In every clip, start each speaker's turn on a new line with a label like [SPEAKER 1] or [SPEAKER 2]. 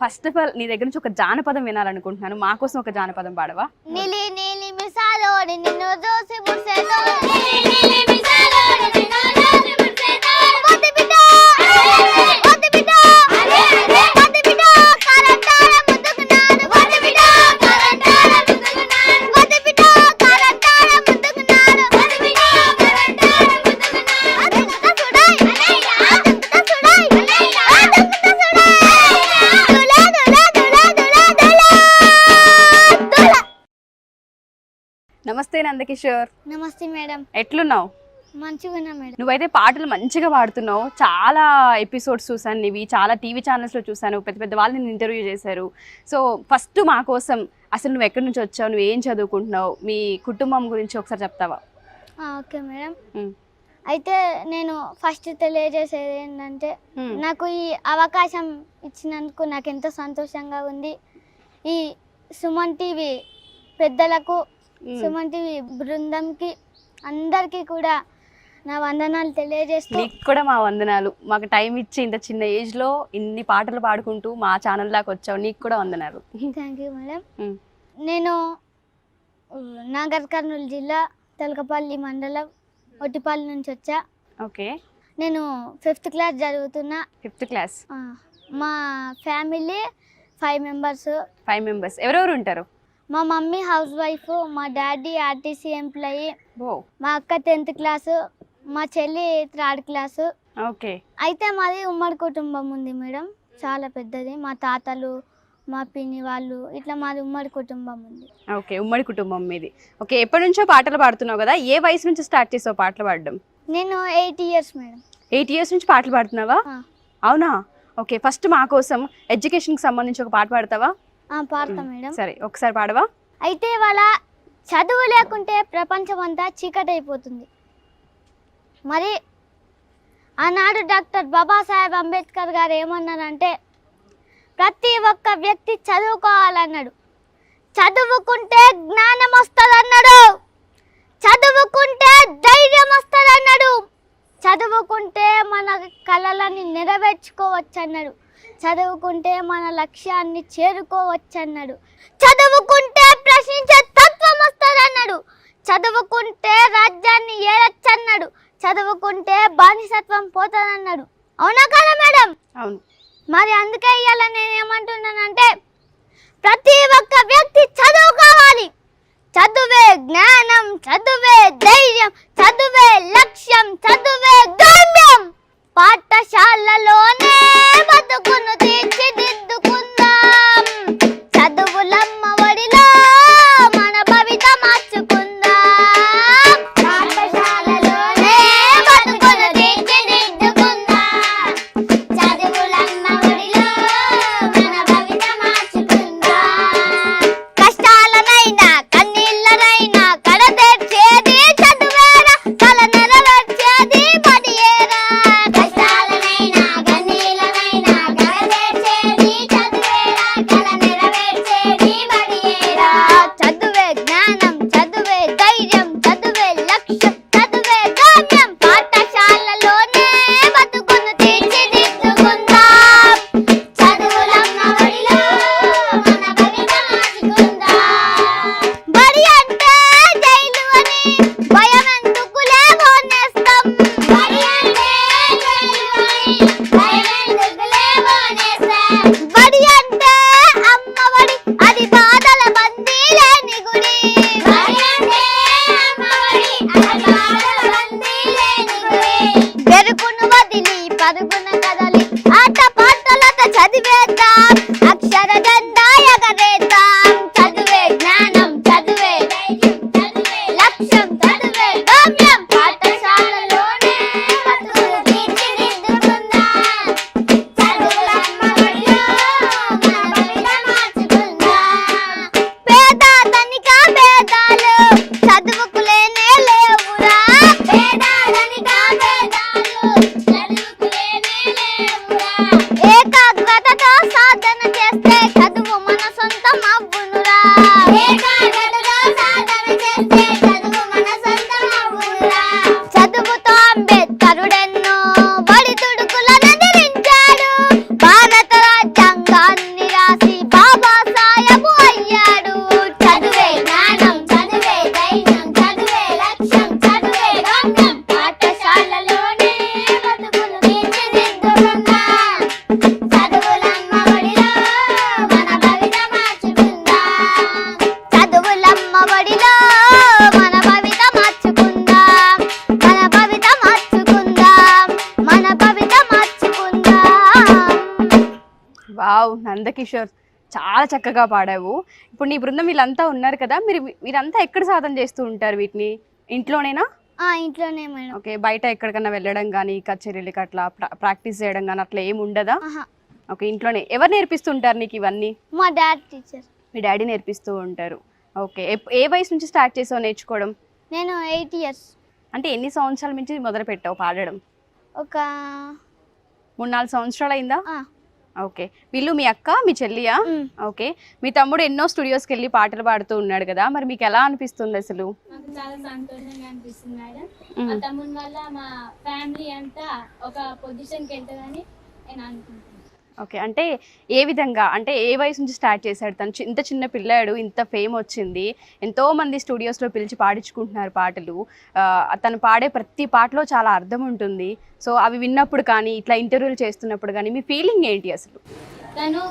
[SPEAKER 1] First of all నీ దగ్గర నుంచి ఒక జానపదం వినాలనుకుంటున్నాను. మా కోసం ఒక జానపదం పాడవా?
[SPEAKER 2] నీలి నీలి మిసాలోడి నిన్ను దోసి ముర్సేతోడి నీలి మిసాలోడి నిన్ను దోసి ముర్సేతోడి వద్దు బిడ్డ వద్దు బిడ్డ వద్దు బిడ్డ కరంటాల ముద్దుకున్నాడు వద్దు బిడ్డ కరంటాల ముద్దుకున్నాడు వద్దు బిడ్డ కరంటాల ముద్దుకున్నాడు వద్దు బిడ్డ కరంటాల ముద్దుకున్నాడు అదంతా చూడాయి అదంతా చూడాయి అదంతా చూడాయి దులా దులా దులా దులా దులా దులా.
[SPEAKER 1] నమస్తే నందకిషోర్.
[SPEAKER 2] నమస్తే మేడం.
[SPEAKER 1] ఎట్లున్నావు?
[SPEAKER 2] మంచిగా ఉన్నా మేడం.
[SPEAKER 1] నువ్వైతే పాటలు మంచిగా పాడుతున్నావు. చాలా ఎపిసోడ్స్ చూసాను నీవి, చాలా టీవీ ఛానల్స్లో చూసాను. పెద్ద పెద్ద వాళ్ళు నేను ఇంటర్వ్యూ చేశారు. సో ఫస్ట్ మా కోసం అసలు నువ్వు ఎక్కడి నుంచి వచ్చావు, నువ్వు ఏం చదువుకుంటున్నావు, మీ కుటుంబం గురించి ఒకసారి చెప్తావా?
[SPEAKER 2] Okay madam. అయితే నేను ఫస్ట్ తెలియజేసేది ఏంటంటే నాకు ఈ అవకాశం ఇచ్చినందుకు నాకు ఎంతో సంతోషంగా ఉంది. ఈ సుమన్ టీవీ పెద్దలకు, సుమన్ టీవీ బృందంకి అందరికీ కూడా నా వందనాలు తెలియజేస్తూ.
[SPEAKER 1] నీకు కూడా మా వందనాలు. మాకు టైం ఇచ్చి ఇంత చిన్న ఏజ్లో ఇన్ని పాటలు పాడుకుంటూ మా ఛానల్ దాకా వచ్చావు, నీకు కూడా వందనాలు.
[SPEAKER 2] Thank you madam. నేను నాగర్ కర్నూలు జిల్లా తెలకపల్లి మండలం ఒట్టిపల్లి నుంచి వచ్చా.
[SPEAKER 1] ఓకే.
[SPEAKER 2] నేను 5th క్లాస్ చదువుతున్నా.
[SPEAKER 1] 5th class.
[SPEAKER 2] మా ఫ్యామిలీ 5 మెంబర్స్.
[SPEAKER 1] 5 మెంబర్స్. ఎవరెవరు ఉంటారు?
[SPEAKER 2] మా మమ్మీ హౌస్ వైఫ్, మా డాడీ ఆర్టీసీ ఎంప్లాయీ, మా అక్క 10th క్లాసు, మా చెల్లి 3rd క్లాసు.
[SPEAKER 1] ఓకే.
[SPEAKER 2] అయితే మాది ఉమ్మడి కుటుంబం ఉంది మేడం, చాలా పెద్దది. మా తాతలు, మా పిన్ని వాళ్ళు, ఇట్లా మాది ఉమ్మడి కుటుంబం ఉంది.
[SPEAKER 1] ఓకే, ఉమ్మడి కుటుంబం మీది. ఓకే, ఎప్పటి నుంచో పాటలు పాడుతున్నావు కదా, ఏ వయసు నుంచి స్టార్ట్ చేసావు పాటలు పాడడం?
[SPEAKER 2] నేను 8 ఇయర్స్ మేడం.
[SPEAKER 1] 8 ఇయర్స్ నుంచి పాటలు పాడుతున్నావా? అవునా? ఓకే, ఫస్ట్ మా కోసం ఎడ్యుకేషన్కి సంబంధించి ఒక పాట పాడతావా?
[SPEAKER 2] పాడతా మేడం.
[SPEAKER 1] సరే, ఒకసారి పాడవా?
[SPEAKER 2] అయితే వాళ్ళ చదువు లేకుంటే ప్రపంచం అంతా చీకటి అయిపోతుంది. మరి ఆనాడు డాక్టర్ బాబాసాహెబ్ అంబేద్కర్ గారు ఏమన్నారంటే ప్రతి ఒక్క వ్యక్తి చదువుకోవాలన్నాడు. చదువుకుంటే జ్ఞానం వస్తుందన్నాడు, చదువుకుంటే ధైర్యం వస్తుందన్నాడు, చదువుకుంటే మన కలలని నెరవేర్చుకోవచ్చు అన్నాడు, చదువుకుంటే మన లక్ష్యాన్ని చేరుకోవచ్చు అన్నాడు, చదువుకుంటే ప్రశ్నించే తత్వం వస్తుందన్నాడు, చదువుకుంటే రాజ్యాన్ని ఏలొచ్చన్నాడు, చదువుకుంటే బానిసత్వం పోతుందన్నాడు. అవునా కదా మేడం?
[SPEAKER 1] అవును.
[SPEAKER 2] మరి అందుకే ఇవాళ నేను ఏమంటున్నానంటే ప్రతి ఒక్క వ్యక్తి చదువుకోవాలి. చదువే జ్ఞానం, చదువే ధైర్యం, చదువే లక్ష్యం, చదువే గమ్యం. పాఠశాలలోనే బతుకును తీర్చిదిద్దుకుందాం, చదువులమ్మ ఒడిలో మన భవిత మార్చుకుందాం. పాఠశాలలోనే బతుకును తీర్చిదిద్దుకుందాం, చదువులమ్మ ఒడిలో మన భవిత మార్చుకుందాం. కష్టాలనైనా కన్నీళ్ళనైనా కడతీర్చేది చదువేరా, కల నెరవేర్చేది బడియేరా. కష్టాలనైనా కన్నీళ్ళనైనా కడతీర్చేది చదువేరా, కల నెరవేర్చేది బడియేరా. చదువే జ్ఞానం, చదువే ధైర్యం, చదువే లక్ష్యం, చదువే గమ్యం. పాఠశాలలోనే బతుకును తీర్చిదిద్దుకుందాం, చదువులమ్మ ఒడిలో మన భవిత మార్చుకుందాం. బడి అంటే జైలు అని భయం ఎందుకులే ఓనేస్తాం, బడి అంటే జైలు అని భయం ఎందుకులే ఓనేస్తాం. బడి అంటే అమ్మ ఒడి, అది బాధల బందీ లేని గుడి, బడి అంటే అమ్మ ఒడి, అది బాధల బందీ లేని గుడి. బెరుకును వదిలి పరుగున కదలి ఆట పాటలతో చదివేద్దాం, అక్షర జెండా ఎగరేద్దాం. చదువే జ్ఞానం, చదువే ధైర్యం, చదువే లక్ష్యం, చదువే గమ్యం. పాఠశాలలోనే బతుకును తీర్చిదిద్దుకుందాం, చదువులమ్మ ఒడిలో మన భవిత మార్చుకుందాం. పేద ధనిక భేదాలు చదువుకు లేనే లేవురా, పేద ధనిక భేదాలు చదువుకు లేనే లేవురా. ఏకాగ్రతతో సాధన
[SPEAKER 1] నందకిషోర్, చాలా చక్కగా పాడావు. ఇప్పుడు నీ బృందం వీళ్ళంతా ఉన్నారు కదా, మీరంతా ఎక్కడ సాధన చేస్తూ ఉంటారు వీటిని? ఇంట్లోనేనా?
[SPEAKER 2] ఇంట్లోనే మేడం.
[SPEAKER 1] ఓకే, బయట ఎక్కడికన్నా వెళ్ళడం కానీ కచేరీలకి అట్లా ప్రాక్టీస్ చేయడం కానీ అట్లా ఏమి ఉండదా? ఓకే, ఇంట్లోనే. ఎవరు నేర్పిస్తుంటారు నీకు ఇవన్నీ?
[SPEAKER 2] మా డాడీ టీచర్.
[SPEAKER 1] మీ డాడీ నేర్పిస్తూ ఉంటారు. ఓకే, ఏ వయసు నుంచి స్టార్ట్ చేసావు నేర్చుకోవడం?
[SPEAKER 2] నేను 8 years.
[SPEAKER 1] అంటే ఎన్ని సంవత్సరాల నుంచి మొదలు పెట్టావు పాడడం?
[SPEAKER 2] ఒక
[SPEAKER 1] 3-4 సంవత్సరాలు అయిందా? ఓకే, వీళ్ళు మీ అక్క మీ చెల్లియా? ఓకే, మీ తమ్ముడు ఎన్నో స్టూడియోస్కి వెళ్ళి పాటలు పాడుతూ ఉన్నాడు కదా, మరి మీకు ఎలా అనిపిస్తుంది అసలు?
[SPEAKER 3] నాకు చాలా సంతోషంగా అనిపిస్తుంది మేడం. మా తమ్ముని వల్ల మా ఫ్యామిలీ అంతా ఒక పొజిషన్కి వెళ్తుందని నేను అనుకుంటున్నాను.
[SPEAKER 1] ఓకే, అంటే ఏ విధంగా, అంటే ఏ వయసు నుంచి స్టార్ట్ చేశాడు తను? ఇంత చిన్న పిల్లాడు, ఇంత ఫేమ్ వచ్చింది, ఎంతోమంది స్టూడియోస్లో పిలిచి పాడించుకుంటున్నారు పాటలు. తను పాడే ప్రతి పాటలో చాలా అర్థం ఉంటుంది. సో అవి విన్నప్పుడు కానీ ఇట్లా ఇంటర్వ్యూలు చేస్తున్నప్పుడు కానీ మీ ఫీలింగ్ ఏంటి అసలు?
[SPEAKER 3] తను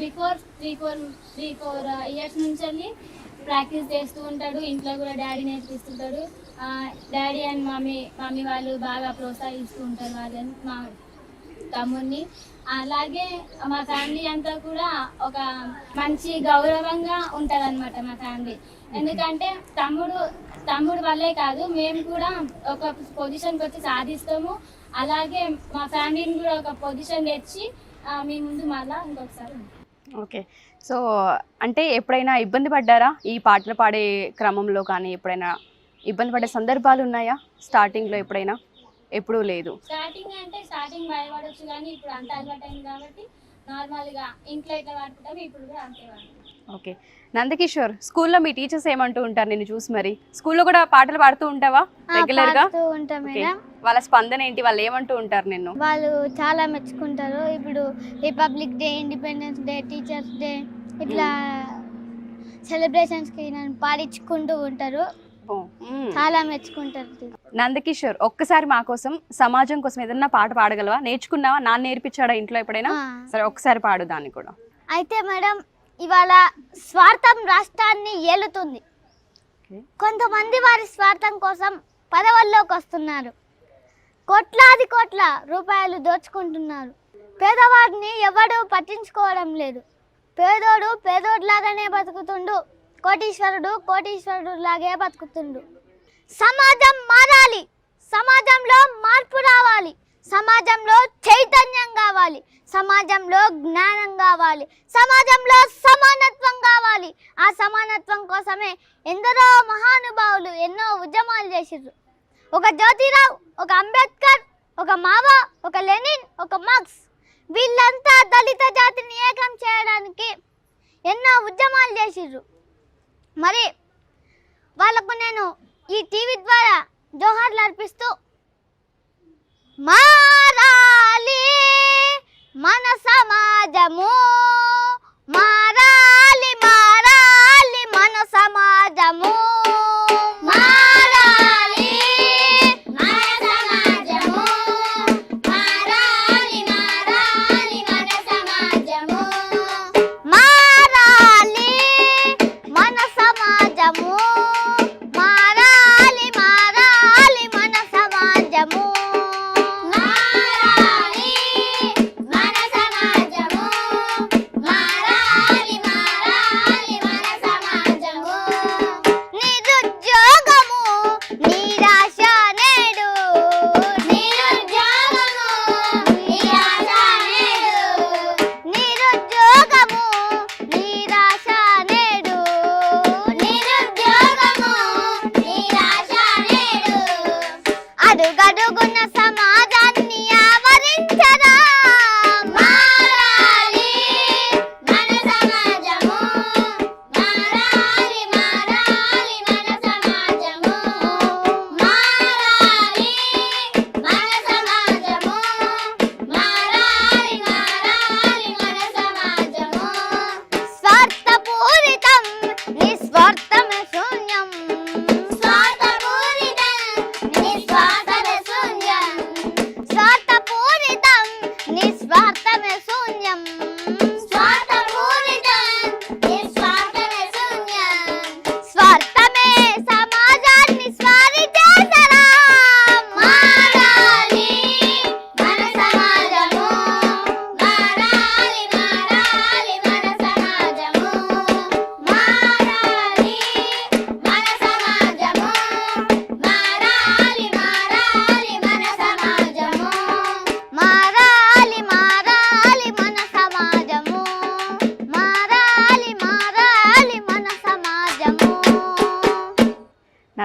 [SPEAKER 3] బిఫోర్ 3-4 years నుంచి ప్రాక్టీస్ చేస్తూ ఉంటాడు. ఇంట్లో కూడా డాడీ నేర్పిస్తుంటాడు. డాడీ అండ్ మమ్మీ వాళ్ళు బాగా ప్రోత్సహిస్తూ ఉంటారు వాళ్ళని, మా తమ్ముడిని. అలాగే మా ఫ్యామిలీ అంతా కూడా ఒక మంచి గౌరవంగా ఉంటుంది అనమాట మా ఫ్యామిలీ. ఎందుకంటే తమ్ముడు వల్లే కాదు, మేము కూడా ఒక పొజిషన్కి వచ్చి సాధిస్తాము. అలాగే మా ఫ్యామిలీని కూడా ఒక పొజిషన్ తెచ్చి మీ ముందు మళ్ళీ ఇంకొకసారి.
[SPEAKER 1] ఓకే, సో అంటే ఎప్పుడైనా ఇబ్బంది పడ్డారా ఈ పాటలు పాడే క్రమంలో కానీ? ఎప్పుడైనా ఇబ్బంది పడే సందర్భాలు ఉన్నాయా స్టార్టింగ్లో ఎప్పుడైనా? ఎప్పుడూ లేదు.
[SPEAKER 3] స్టార్టింగ్ భయపడవచ్చు, కానీ ఇప్పుడు అంత అలవాటు అయింది కాబట్టి నార్మల్గా ఇంట్లో ఇట్లా పాడుకుంటాం, ఇప్పుడు కూడా అంతే పాడుకుంటాం.
[SPEAKER 1] ఓకే, నందకిషోర్, స్కూల్లో మీ టీచర్స్ ఏమంటూ ఉంటారు నిన్ను చూసి? మరి స్కూల్లో కూడా పాటలు పాడుతూ ఉంటావా రెగ్యులర్ గా? వాళ్ళ స్పందన ఏంటి? వాళ్ళు ఏమంటూ ఉంటారు నిన్ను?
[SPEAKER 2] వాళ్ళు చాలా మెచ్చుకుంటారు. ఇప్పుడు republic day, independence day, teachers day ఇట్లా సెలబ్రేషన్స్కి నన్ను పాడించుకుంటూ ఉంటారు. చాలా మెచ్చుకుంటారు.
[SPEAKER 1] నందకిషోర్, ఒక్కసారి మా కోసం, సమాజం కోసం ఏదన్నా పాట పాడగలవా? నేర్చుకున్నావా? నాన్న నేర్పించాడా ఇంట్లో ఎప్పుడైనా? సరే, ఒక్కసారి పాడు దాన్ని కూడా. అయితే
[SPEAKER 2] మేడం, ఇవాళ స్వార్థం రాష్ట్రాన్ని ఏలుతుంది. కొంతమంది వారి స్వార్థం కోసం పదవుల్లోకి వస్తున్నారు. కోట్ల రూపాయలు దోచుకుంటున్నారు. పేదవాడిని ఎవడు పట్టించుకోవడం లేదు. పేదోడులాగానే బతుకుతుండు, కోటీశ్వరుడు లాగే బతుకుతుండు. సమాజం మారాలి, సమాజంలో మార్పు రావాలి, సమాజంలో చైతన్యం కావాలి, సమాజంలో జ్ఞానం కావాలి, సమాజంలో సమానత్వం కావాలి. ఆ సమానత్వం కోసమే ఎందరో మహానుభావులు ఎన్నో ఉద్యమాలు చేసిర్రు. ఒక జ్యోతిరావు, ఒక అంబేద్కర్, ఒక మావో, ఒక లెనిన్, ఒక మార్క్స్, వీళ్ళంతా దళిత జాతిని ఏకం చేయడానికి ఎన్నో ఉద్యమాలు చేసిర్రు. మరి వాళ్ళకు నేను ఈ టీవీ ద్వారా జోహార్లు అర్పిస్తూ, మారాలి మన సమాజము, మారాలి మన సమాజము, మారాలి మన సమాజము, మారాలి మన సమాజము, మారాలి మన సమాజము, మారాలి మన సమాజము, మారాలి మన సమాజము,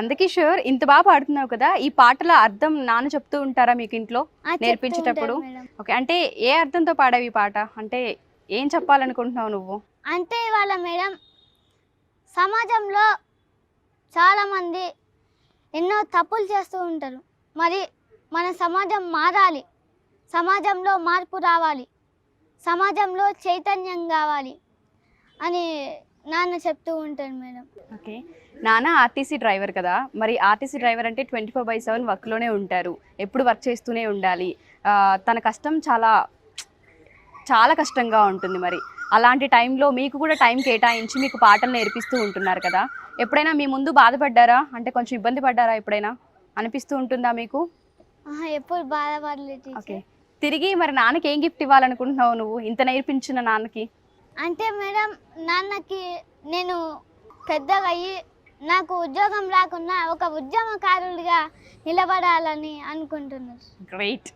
[SPEAKER 1] నందకిషోర్, ఇంత బాగా పాడుతున్నావు కదా, ఈ పాటల అర్థం నాన్న చెప్తూ ఉంటారా మీకు ఇంట్లో
[SPEAKER 2] చెప్తూ
[SPEAKER 1] నేర్పించేటప్పుడు?
[SPEAKER 2] ఉంటారు మేడం.
[SPEAKER 1] ఓకే, అంటే ఏ అర్థంతో పాడావు ఈ పాట? అంటే ఏం చెప్పాలనుకుంటున్నావు నువ్వు?
[SPEAKER 2] అంటే వాళ్ళ మేడం సమాజంలో చాలామంది ఎన్నో తప్పులు చేస్తూ ఉంటారు. మరి మన సమాజం మారాలి, సమాజంలో మార్పు రావాలి, సమాజంలో చైతన్యం కావాలి అని నాన్న చెప్తూ ఉంటారు మేడం.
[SPEAKER 1] ఓకే, నాన్న ఆర్టీసీ డ్రైవర్ కదా, మరి ఆర్టీసీ డ్రైవర్ అంటే 24/7 వర్క్లోనే ఉంటారు, ఎప్పుడు వర్క్ చేస్తూనే ఉండాలి. తన కష్టం చాలా చాలా కష్టంగా ఉంటుంది. మరి అలాంటి టైంలో మీకు కూడా టైం కేటాయించి మీకు పాటలు నేర్పిస్తూ ఉంటున్నారు కదా, ఎప్పుడైనా మీ ముందు బాధపడ్డారా? అంటే కొంచెం ఇబ్బంది పడ్డారా? ఎప్పుడైనా అనిపిస్తూ ఉంటుందా మీకు?
[SPEAKER 2] ఎప్పుడు బాధపడలేదు
[SPEAKER 1] ఓకే,
[SPEAKER 2] టీచర్.
[SPEAKER 1] తిరిగి మరి నాన్నకి ఏం గిఫ్ట్ ఇవ్వాలనుకుంటున్నావు నువ్వు ఇంత నేర్పించిన నాన్నకి?
[SPEAKER 2] అంటే మేడం నాన్నకి నేను పెద్దగా అయ్యి నాకు ఉద్యోగం రాకుండా ఒక ఉద్యమకారుడిగా నిలబడాలని అనుకుంటున్నాను.
[SPEAKER 1] గ్రేట్.